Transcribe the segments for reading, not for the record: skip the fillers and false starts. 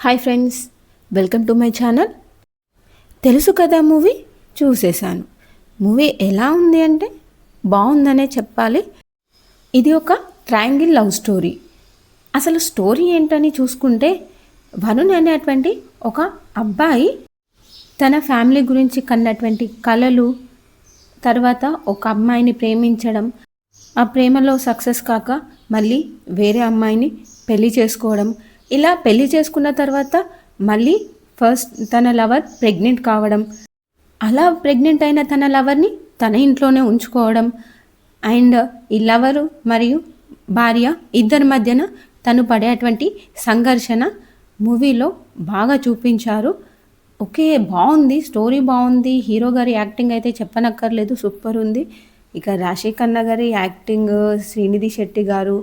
Hi friends, welcome to my channel. తెలుసు కదా movie చూసేశాను. Movie ఎలా ఉంది అంటే బాగుందనే చెప్పాలి. ఇది ఒక ట్రయాంగిల్ లవ్ స్టోరీ. అసలు స్టోరీ ఏంటని చూసుకుంటే, వరుణ్ అనేటువంటి ఒక అబ్బాయి తన ఫ్యామిలీ గురించి కన్నటువంటి కలలు, తర్వాత ఒక అమ్మాయిని ప్రేమించడం, ఆ ప్రేమలో సక్సెస్ కాక మళ్ళీ వేరే అమ్మాయిని పెళ్లి చేసుకోవడం, ఇలా పెళ్లి చేసుకున్న తర్వాత మళ్ళీ ఫస్ట్ తన లవర్ ప్రెగ్నెంట్ కావడం, అలా ప్రెగ్నెంట్ అయిన తన లవర్ని తన ఇంట్లోనే ఉంచుకోవడం, అండ్ ఈ లవరు మరియు భార్య ఇద్దరి మధ్యన తను పడేటువంటి సంఘర్షణ మూవీలో బాగా చూపించారు. ఓకే, బాగుంది, స్టోరీ బాగుంది. హీరో గారి యాక్టింగ్ అయితే చెప్పనక్కర్లేదు, సూపర్ ఉంది. ఇక రాశి ఖన్నా గారి యాక్టింగ్, శ్రీనిధి శెట్టి గారు,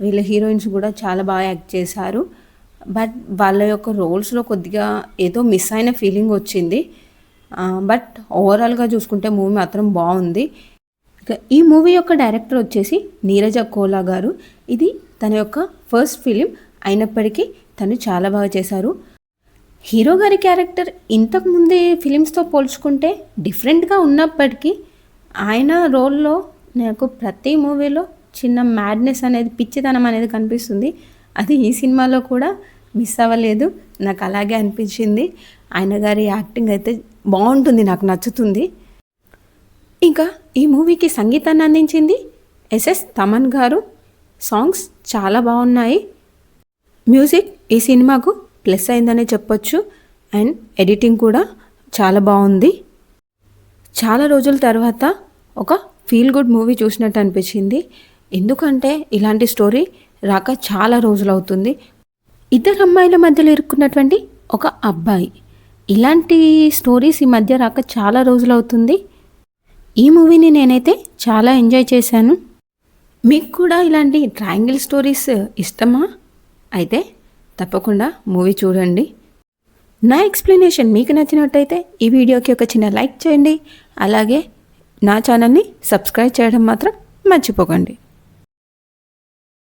వీళ్ళ హీరోయిన్స్ కూడా చాలా బాగా యాక్ట్ చేశారు. బట్ వాళ్ళ యొక్క రోల్స్లో కొద్దిగా ఏదో మిస్ అయిన ఫీలింగ్ వచ్చింది. బట్ ఓవరాల్గా చూసుకుంటే మూవీ మాత్రం బాగుంది. ఇక ఈ మూవీ యొక్క డైరెక్టర్ వచ్చేసి నీరజ కోలా గారు. ఇది తన యొక్క ఫస్ట్ ఫిలిం అయినప్పటికీ తను చాలా బాగా చేశారు. హీరో గారి క్యారెక్టర్ ఇంతకు ముందే ఫిలిమ్స్తో పోల్చుకుంటే డిఫరెంట్గా ఉన్నప్పటికీ ఆయన రోల్లో నాకు ప్రతి మూవీలో చిన్న మ్యాడ్నెస్ అనేది, పిచ్చితనం అనేది కనిపిస్తుంది. అది ఈ సినిమాలో కూడా మిస్ అవ్వలేదు. నాకు అలాగే అనిపించింది. ఆయన గారి యాక్టింగ్ అయితే బాగుంటుంది, నాకు నచ్చుతుంది. ఇంకా ఈ మూవీకి సంగీతాన్ని అందించింది ఎస్ఎస్ తమన్ గారు. సాంగ్స్ చాలా బాగున్నాయి. మ్యూజిక్ ఈ సినిమాకు ప్లస్ అయిందనే చెప్పొచ్చు. అండ్ ఎడిటింగ్ కూడా చాలా బాగుంది. చాలా రోజుల తర్వాత ఒక ఫీల్ గుడ్ మూవీ చూసినట్టు అనిపించింది. ఎందుకంటే ఇలాంటి స్టోరీ రాక చాలా రోజులు అవుతుంది. ఇద్దరు అమ్మాయిల మధ్యలో ఇరుక్కున్నటువంటి ఒక అబ్బాయి, ఇలాంటి స్టోరీస్ ఈ మధ్య రాక చాలా రోజులు అవుతుంది. ఈ మూవీని నేనైతే చాలా ఎంజాయ్ చేశాను. మీకు కూడా ఇలాంటి ట్రయాంగిల్ స్టోరీస్ ఇష్టమా? అయితే తప్పకుండా మూవీ చూడండి. నా ఎక్స్ప్లెనేషన్ మీకు నచ్చినట్టయితే ఈ వీడియోకి ఒక చిన్న లైక్ చేయండి. అలాగే నా ఛానల్ని సబ్స్క్రైబ్ చేయడం మాత్రం మర్చిపోకండి.